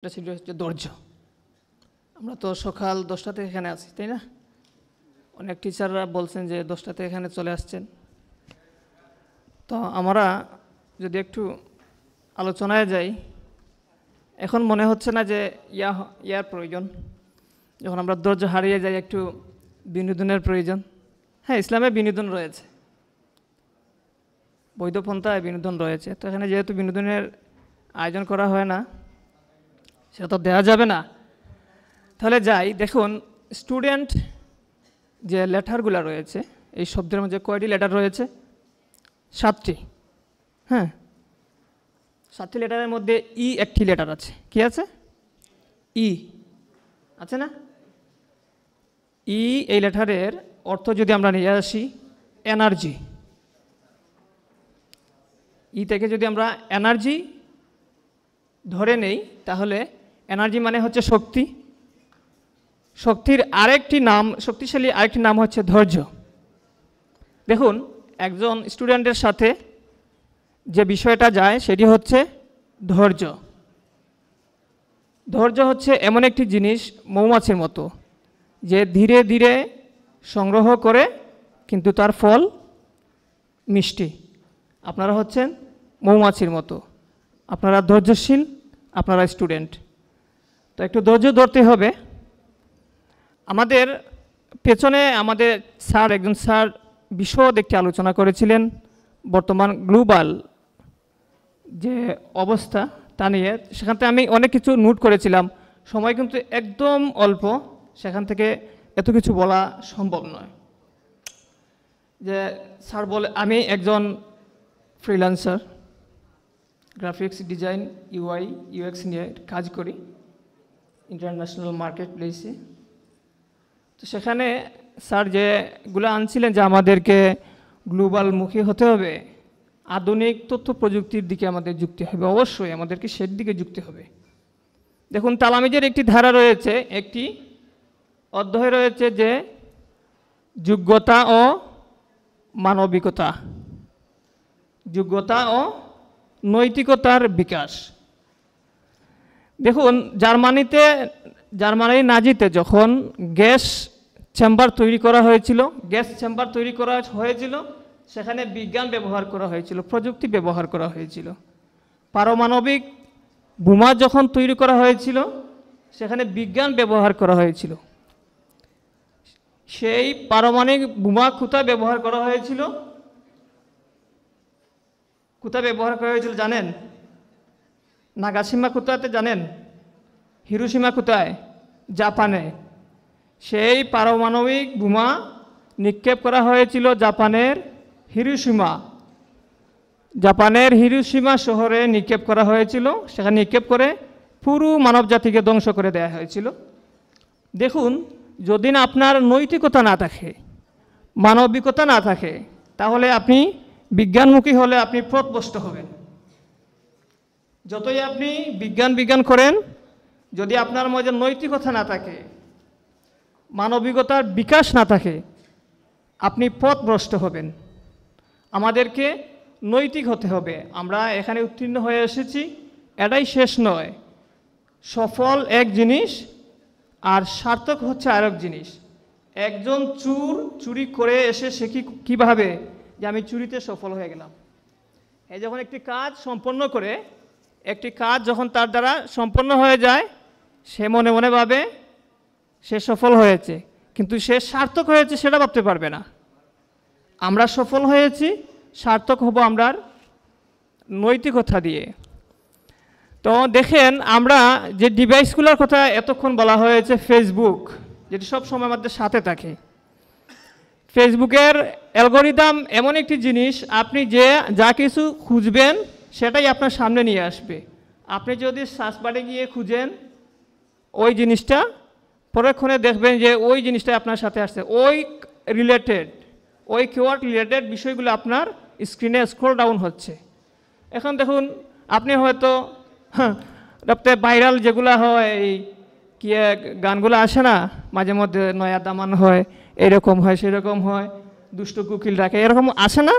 এটা ছিল হচ্ছে ধৈর্য। আমরা তো সকাল 10টা থেকে এখানে আছি, তাই না? অনেক টিচাররা বলছেন যে 10টা থেকে এখানে চলে আসছেন। তো আমরা যদি একটু আলোচনায় যাই, এখন মনে হচ্ছে না যে ইয়ার প্রয়োজন, যখন আমরা ধৈর্য হারিয়ে যাই একটু বিনোদনের প্রয়োজন। হ্যাঁ, ইসলামে বিনোদন রয়েছে, বৈধ পন্থায় বিনোদন রয়েছে। তো এখানে যেহেতু বিনোদনের আয়োজন করা হয় না, সেটা তো দেওয়া যাবে না। তাহলে যাই, দেখুন স্টুডেন্ট যে লেটারগুলো রয়েছে, এই শব্দের মধ্যে কয়টি লেটার রয়েছে? 7টি। হ্যাঁ, 7টি লেটারের মধ্যে ই একটি লেটার আছে। কি আছে? ই আছে না? ই এই লেটারের অর্থ যদি আমরা নিয়ে আসি এনার্জি, ই থেকে যদি আমরা এনার্জি ধরে নেই, তাহলে এনার্জি মানে হচ্ছে শক্তি। শক্তির আরেকটি নাম, শক্তিশালী আরেকটি নাম হচ্ছে ধৈর্য। দেখুন, একজন স্টুডেন্টের সাথে যে বিষয়টা যায় সেটি হচ্ছে ধৈর্য। ধৈর্য হচ্ছে এমন একটি জিনিস মৌমাছির মতো, যে ধীরে ধীরে সংগ্রহ করে কিন্তু তার ফল মিষ্টি। আপনারা হচ্ছেন মৌমাছির মতো, আপনারা ধৈর্যশীল, আপনারা স্টুডেন্ট। তো একটু ধৈর্য ধরতে হবে। আমাদের পেছনে আমাদের স্যার, একজন স্যার বিশদ একটি আলোচনা করেছিলেন বর্তমান গ্লোবাল যে অবস্থা তা নিয়ে। সেখান থেকে আমি অনেক কিছু নোট করেছিলাম, সময় কিন্তু একদম অল্প, সেখান থেকে এত কিছু বলা সম্ভব নয়। যে স্যার বলে, আমি একজন freelancer, graphics design, UI UX নিয়ে কাজ করি ইন্টারন্যাশনাল মার্কেট প্লেসে। তো সেখানে স্যার যেগুলো আনছিলেন যে আমাদেরকে গ্লোবালমুখী হতে হবে, আধুনিক তথ্য প্রযুক্তির দিকে আমাদের যুক্তি হবে, অবশ্যই আমাদেরকে সের দিকে যুক্তি হবে। দেখুন, তালামিজের একটি ধারা রয়েছে, একটি অধ্যায় রয়েছে যে যোগ্যতা ও মানবিকতা, যোগ্যতা ও নৈতিকতার বিকাশ। দেখুন, জার্মানির নাজিতে যখন গ্যাস চেম্বার তৈরি করা হয়েছিল, সেখানে বিজ্ঞান ব্যবহার করা হয়েছিল, প্রযুক্তি ব্যবহার করা হয়েছিল। পারমাণবিক বোমা যখন তৈরি করা হয়েছিল, সেখানে বিজ্ঞান ব্যবহার করা হয়েছিল। সেই পারমাণবিক বোমা কোথায় ব্যবহার করা হয়েছিল? জানেন? নাগাসীমা কোথাতে জানেন? হিরোশিমা কোথায়? জাপানে। সেই পারমাণবিক বোমা নিক্ষেপ করা হয়েছিল জাপানের হিরোশিমা শহরে নিক্ষেপ করা হয়েছিল। সেখানে নিক্ষেপ করে পুরো মানব জাতিকে ধ্বংস করে দেওয়া হয়েছিল। দেখুন, যদি না আপনার নৈতিকতা না থাকে, মানবিকতা না থাকে, তাহলে আপনি বিজ্ঞানমুখী হলে আপনি পথভ্রষ্ট হবেন। যতই আপনি বিজ্ঞান করেন, যদি আপনার মধ্যে নৈতিকতা না থাকে, মানবিকতার বিকাশ না থাকে, আপনি পথভ্রষ্ট হবেন। আমাদেরকে নৈতিক হতে হবে। আমরা এখানে উত্তীর্ণ হয়ে এসেছি, এটাই শেষ নয়। সফল এক জিনিস আর সার্থক হচ্ছে আরেক জিনিস। একজন চুরি করে এসে সে কীভাবে যে আমি চুরিতে সফল হয়ে গেলাম। এই যখন একটি কাজ সম্পন্ন করে, একটি কাজ যখন তার দ্বারা সম্পন্ন হয়ে যায়, সে মনে মনে ভাবে সে সফল হয়েছে, কিন্তু সে সার্থক হয়েছে সেটা ভাবতে পারবে না। আমরা সফল হয়েছি, সার্থক হব আমরা নৈতিকতা দিয়ে। তো দেখেন, আমরা যে ডিভাইসগুলোর কথা এতক্ষণ বলা হয়েছে, ফেসবুক যেটি সব সময় আমাদের সাথে থাকে। ফেসবুকের অ্যালগরিদম এমন একটি জিনিস, আপনি যা কিছু খুঁজবেন সেটাই আপনার সামনে নিয়ে আসবে। আপনি যদি সার্চ বারে গিয়ে খুঁজেন ওই জিনিসটা, পরক্ষণে দেখবেন যে ওই জিনিসটা আপনার সাথে আসছে, ওই কিওয়ার্ড রিলেটেড বিষয়গুলো আপনার স্ক্রিনে স্ক্রল ডাউন হচ্ছে। এখন দেখুন, আপনি হয়তো সবথেকে ভাইরাল যেগুলো হয়, এই কি গানগুলো আসে না, মাঝে মধ্যে নয়া দামান হয়, এরকম হয়, সেরকম হয়, দুষ্ট কুকিল রাখে, এরকম আসে না?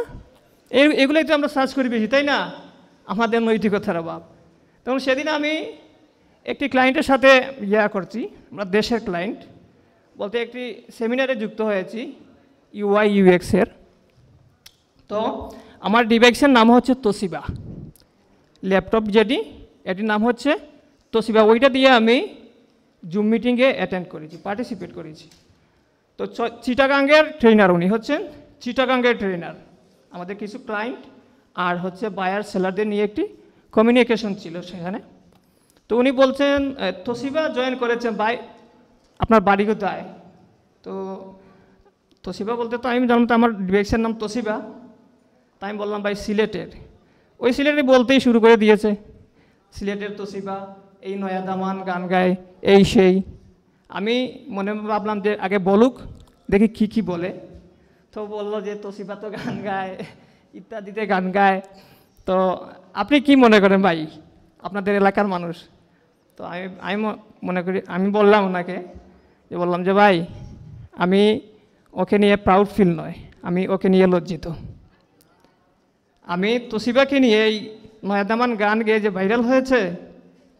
এগুলোই তো আমরা সার্চ করি বেশি, তাই না? আমাদের নৈতিকতার অভাব। তখন সেদিন আমি একটি ক্লায়েন্টের সাথে করছি, আমরা দেশের ক্লায়েন্ট বলতে একটি সেমিনারে যুক্ত হয়েছি ইউআই ইউএক্সের। তো আমার ডিভাইসের নাম হচ্ছে তোশিবা, ল্যাপটপ যেটি এটির নাম হচ্ছে তোশিবা। ওইটা দিয়ে আমি জুম মিটিংয়ে অ্যাটেন্ড করেছি, পার্টিসিপেট করেছি। তো চিটাগাঙ্গের ট্রেনার, উনি হচ্ছেন চিটাগাঙ্গের ট্রেনার। আমাদের কিছু ক্লায়েন্ট আর হচ্ছে বায়ার সেলারদের নিয়ে একটি কমিউনিকেশন ছিল সেখানে। তো উনি বলছেন তোশিবা জয়েন করেছেন ভাই, আপনার বাড়ি কোথায়? তো তোশিবা বলতে তো আমি জানতাম আমার ডিভাইসের নাম তোশিবা। তাই আমি বললাম ভাই সিলেটের। ওই সিলেটে বলতেই শুরু করে দিয়েছে, সিলেটের তোশিবা এই নয়া দামান গান গায় এই সেই। আমি মনে ভাবলাম যে আগে বলুক, দেখি কি বলে। তো বললো যে তোশিবা তো গান গায়, ইত্যাদিতে গান গায়। তো আপনি কি মনে করেন ভাই, আপনাদের এলাকার মানুষ? তো আমি মনে করি, আমি বললাম ওনাকে যে বললাম যে ভাই আমি ওকে নিয়ে প্রাউড ফিল নয়, আমি ওকে নিয়ে লজ্জিত। আমি তোশিবাকে নিয়ে এই নয়াদামান গান গেয়ে যে ভাইরাল হয়েছে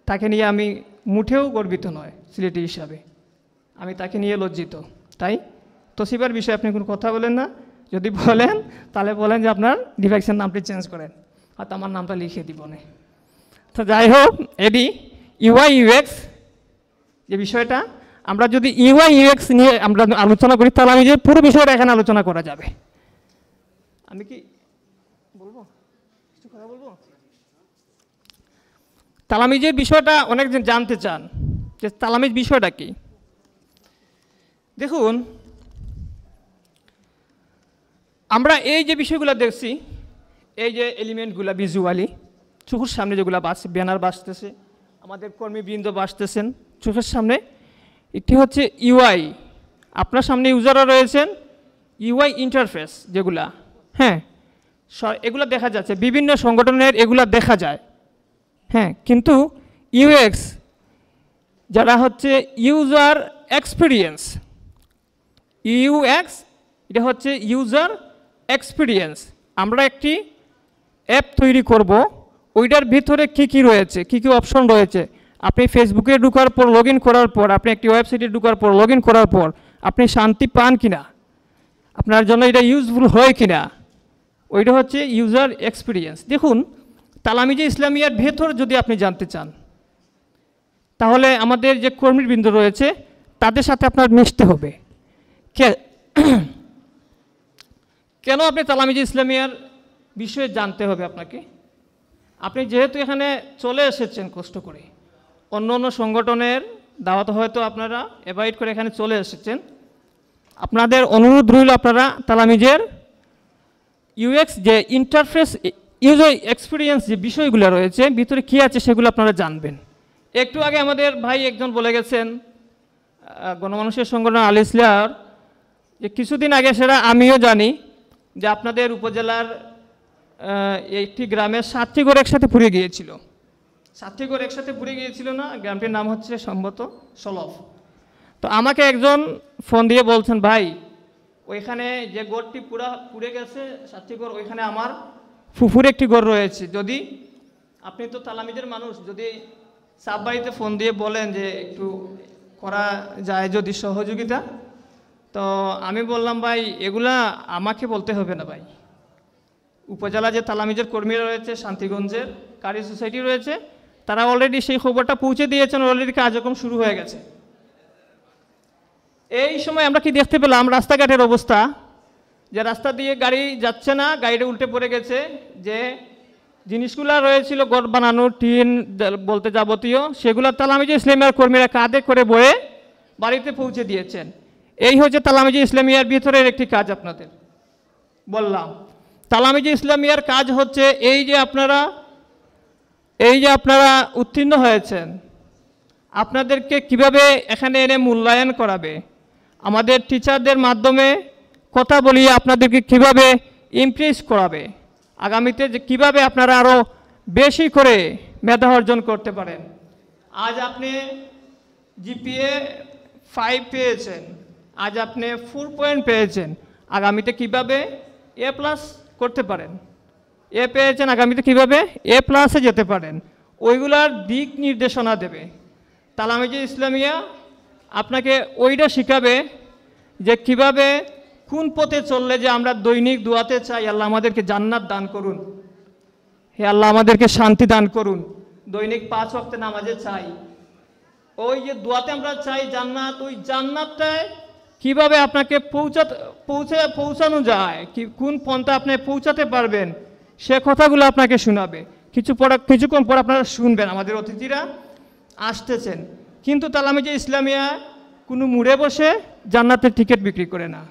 তাকে নিয়ে আমি মুঠেও গর্বিত নয় সিলেটি হিসাবে, আমি তাকে নিয়ে লজ্জিত। তাই তোশিবার বিষয়ে আপনি কোনো কথা বলেন না, যদি বলেন তাহলে বলেন যে আপনার ডিভাইসের নামটি চেঞ্জ করেন, হয়তো আমার নামটা লিখে দিব না। তো যাই হোক, এটি ইউআই ইউএক্স যে বিষয়টা, আমরা যদি ইউআই ইউএক্স নিয়ে আমরা আলোচনা করি তাহলে আমি যে পুরো বিষয়টা এখানে আলোচনা করা যাবে। আমি কি বলবো, কিছু কথা বলবো? তালামিজের বিষয়টা অনেকজন জানতে চান যে তালামিজ বিষয়টা কি। দেখুন, আমরা এই যে বিষয়গুলো দেখছি, এই যে এলিমেন্টগুলো ভিজুয়ালি চোখের সামনে যেগুলো বাসছে, ব্যানার বাসতেছে, আমাদের কর্মীবৃন্দ বাসতেছেন চোখের সামনে, একটি হচ্ছে ইউআই। আপনার সামনে ইউজাররা রয়েছেন, ইউআই ইন্টারফেস যেগুলা, হ্যাঁ এগুলো দেখা যাচ্ছে, বিভিন্ন সংগঠনের এগুলো দেখা যায়, হ্যাঁ। কিন্তু ইউএক্স যারা হচ্ছে ইউজার এক্সপিরিয়েন্স, ইউএক্স এটা হচ্ছে ইউজার এক্সপিরিয়েন্স। আমরা একটি অ্যাপ তৈরি করব, ওইটার ভিতরে কি রয়েছে, কি অপশন রয়েছে। আপনি ফেসবুকে ঢোকার পর, লগ ইন করার পর, আপনি একটি ওয়েবসাইটে ঢোকার পর, লগ ইন করার পর আপনি শান্তি পান কিনা, আপনার জন্য এটা ইউজফুল হয় কিনা, ওইটা হচ্ছে ইউজার এক্সপিরিয়েন্স। দেখুন, তালামিজে ইসলামিয়ার ভেতর যদি আপনি জানতে চান তাহলে আমাদের যে কর্মীবৃন্দ রয়েছে তাদের সাথে আপনার মিশতে হবে। কেন আপনি তালামিজে ইসলামিয়ার বিষয়ে জানতে হবে আপনাকে? আপনি যেহেতু এখানে চলে এসেছেন কষ্ট করে, অন্য অন্য সংগঠনের দাওয়াত হয়তো আপনারা অ্যাভয়েড করে এখানে চলে এসেছেন, আপনাদের অনুরোধ রইল আপনারা তালামিজের ইউএক্স যে ইন্টারফেস, ইউজার এক্সপিরিয়েন্স যে বিষয়গুলো রয়েছে ভিতরে কী আছে সেগুলো আপনারা জানবেন। একটু আগে আমাদের ভাই একজন বলে গেছেন, গণমানুষের সংগঠন আল ইসলাম, যে কিছুদিন আগে সেটা আমিও জানি যে আপনাদের উপজেলার একটি গ্রামের 7টি ঘর একসাথে পুড়ে গিয়েছিল। 7টি ঘর একসাথে পুড়ে গিয়েছিল না, গ্রামটির নাম হচ্ছে সম্ভবত সলফ। তো আমাকে একজন ফোন দিয়ে বলছেন, ভাই ওইখানে যে ঘরটি পুড়ে গেছে 7টি ঘর, ওইখানে আমার ফুফুর একটি ঘর রয়েছে, যদি আপনি তো তালামিজের মানুষ, যদি সাব বাড়িতে ফোন দিয়ে বলেন যে একটু করা যায় যদি সহযোগিতা। তো আমি বললাম ভাই এগুলা আমাকে বলতে হবে না ভাই, উপজেলা যে তালামিজের কর্মীরা রয়েছে, শান্তিগঞ্জের কারি সোসাইটি রয়েছে, তারা অলরেডি সেই খবরটা পৌঁছে দিয়েছেন, অলরেডি কার্যক্রম শুরু হয়ে গেছে। এই সময় আমরা কি দেখতে পেলাম, রাস্তাঘাটের অবস্থা, যে রাস্তা দিয়ে গাড়ি যাচ্ছে না, গাড়িটা উল্টে পড়ে গেছে, যে জিনিসগুলো রয়েছিল ঘর বানানো, টিন বলতে যাবতীয়, সেগুলো তালামিজে ইসলামিয়ার কর্মীরা কাঁধে করে বয়ে বাড়িতে পৌঁছে দিয়েছেন। এই হচ্ছে তালামিজে ইসলামিয়ার ভিতরের একটি কাজ আপনাদের বললাম। তালামিজে ইসলামিয়ার কাজ হচ্ছে এই যে আপনারা উত্তীর্ণ হয়েছেন, আপনাদেরকে কিভাবে এখানে এনে মূল্যায়ন করাবে, আমাদের টিচারদের মাধ্যমে কথা বলিয়ে আপনাদেরকে কিভাবে ইমপ্রেস করাবে, আগামীতে যে কীভাবে আপনারা আরও বেশি করে মেধা অর্জন করতে পারেন। আজ আপনি জিপিএ 5 পেয়েছেন, আজ আপনি 4 পয়েন্ট পেয়েছেন, আগামীতে কিভাবে A+ করতে পারেন, পেয়েছেন, আগামীতে কিভাবে A+ যেতে পারেন, ওইগুলার দিক নির্দেশনা দেবে। তালামিজে ইসলামিয়া আপনাকে ওইটা শিখাবে যে কিভাবে কোন পথে চললে যে আমরা দৈনিক দোয়াতে চাই আল্লাহ আমাদেরকে জান্নাত দান করুন, হে আল্লাহ আমাদেরকে শান্তি দান করুন, দৈনিক 5 ওয়াক্তে নামাজে চাই, ওই যে দোয়াতে আমরা চাই জান্নাত, ওই জান্নাতটায় কিভাবে আপনাকে পৌঁছানো যায়, কোন পন্থা আপনি পৌঁছাতে পারবেন, সে কথাগুলো আপনাকে শোনাবে। কিছুক্ষণ পর আপনারা শুনবেন আমাদের অতিথিরা আসতেছেন। কিন্তু তালামিজে ইসলামিয়া কোনো মুড়ে বসে জান্নাতের টিকিট বিক্রি করে না,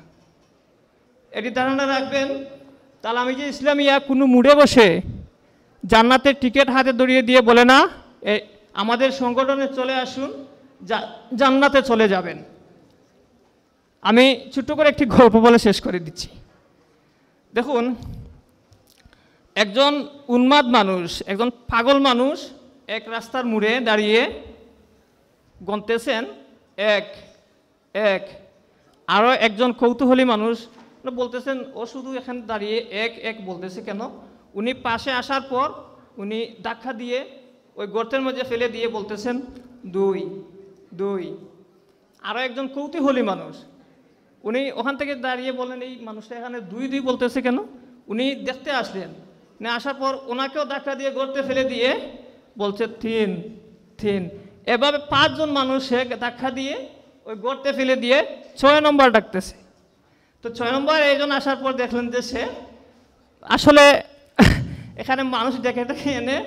এটি ধারণা রাখবেন। তালামিজে ইসলামিয়া কোনো মুড়ে বসে জান্নাতের টিকিট হাতে ধরিয়ে দিয়ে বলে না আমাদের সংগঠনে চলে আসুন, জান্নাতে চলে যাবেন। আমি ছোট্ট করে একটি গল্প বলে শেষ করে দিচ্ছি। দেখুন, একজন উন্মাদ মানুষ, একজন পাগল মানুষ এক রাস্তার মোড়ে দাঁড়িয়ে গণতেছেন 1 1। আরও একজন কৌতূহলী মানুষ বলতেছেন ও শুধু এখানে দাঁড়িয়ে 1 1 বলতেছে কেন? উনি পাশে আসার পর উনি ধাক্কা দিয়ে ওই গর্তের মধ্যে ফেলে দিয়ে বলতেছেন 2 2। আরও একজন কৌতূহলী মানুষ, উনি ওখান থেকে দাঁড়িয়ে বলেন এই মানুষটা এখানে 2 2 বলতেছে কেন? উনি দেখতে আসলেন, না আসার পর ওনাকেও ধাক্কা দিয়ে গর্তে ফেলে দিয়ে বলছে 3 3। এভাবে 5 জন মানুষ ধাক্কা দিয়ে ওই গর্তে ফেলে দিয়ে 6 নম্বর ডাকতেছে। তো 6 নম্বর এইজন আসার পর দেখলেন যে সে আসলে এখানে মানুষ ডেকে এনে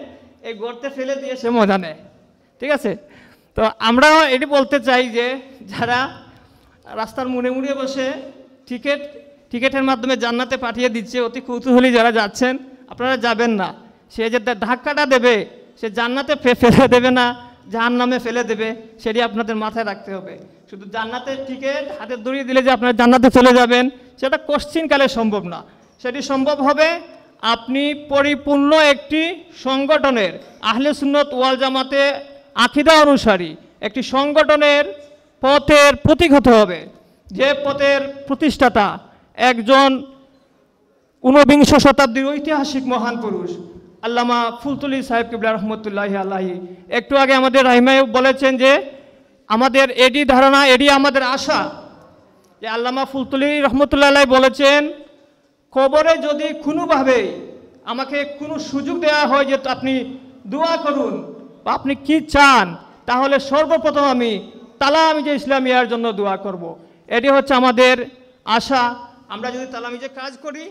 এই গর্তে ফেলে দিয়ে সে মজা নেয়। ঠিক আছে, তো আমরা এটি বলতে চাই যে যারা রাস্তার মুড়ে মুড়ে বসে টিকেটের মাধ্যমে জান্নাতে পাঠিয়ে দিচ্ছে, অতি কৌতূহলী যারা যাচ্ছেন, আপনারা যাবেন না। সে যে ধাক্কাটা দেবে সে জান্নাতে ফেলে দেবে না, জাহান্নামে ফেলে দেবে, সেটি আপনাদের মাথায় রাখতে হবে। শুধু জান্নাতের টিকিট হাতে ধরিয়ে দিলে যে আপনারা জান্নাতে চলে যাবেন সেটা কোশ্চিনকালে সম্ভব না। সেটি সম্ভব হবে আপনি পরিপূর্ণ একটি সংগঠনের, আহলে সুন্নত ওয়াল জামাতে আকীদা অনুসারী একটি সংগঠনের পথের প্রতীক হতে হবে, যে পথের প্রতিষ্ঠাতা একজন 19বিংশ শতাব্দীর ঐতিহাসিক মহান পুরুষ আল্লামা ফুলতুলি সাহেব কিবলা রহমতুল্লাহি আলাইহি। একটু আগে আমাদের রাহিমাই বলেছেন যে আমাদের এডি ধারণা, এডি আমাদের আশা যে আল্লামা ফুলতুলি রহমতুল্লাহ আলাইহি বলেছেন কবরে যদি কোনোভাবে আমাকে কোনো সুযোগ দেওয়া হয় যে আপনি দোয়া করুন বা আপনি কি চান, তাহলে সর্বপ্রথম আমি তালামিজে ইসলামিয়ার জন্য দোয়া করব। এটি হচ্ছে আমাদের আশা। আমরা যদি তালামিজে কাজ করি,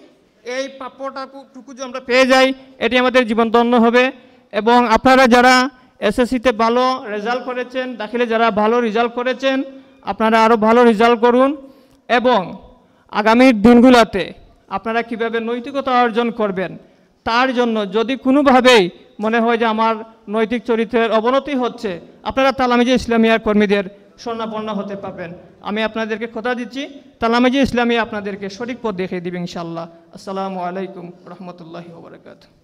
এই প্রাপ্যটুকু যদি আমরা পেয়ে যাই, এটি আমাদের জীবন ধন্য হবে। এবং আপনারা যারা এসএসসিতে ভালো রেজাল্ট করেছেন, দাখিলে যারা ভালো রেজাল্ট করেছেন, আপনারা আরও ভালো রেজাল্ট করুন। এবং আগামীর দিনগুলোতে আপনারা কিভাবে নৈতিকতা অর্জন করবেন, তার জন্য যদি কোনোভাবেই মনে হয় যে আমার নৈতিক চরিত্রের অবনতি হচ্ছে, আপনারা তালামিজে ইসলামিয়ার কর্মীদের শরণাপন্ন হতে পারবেন। আমি আপনাদেরকে কথা দিচ্ছি, তালামিজে ইসলামিয়া আপনাদেরকে সঠিক পথ দেখিয়ে দিবে ইনশাআল্লাহ। আসসালামু আলাইকুম রহমতুল্লাহি ওয়া বারাকাতুহু।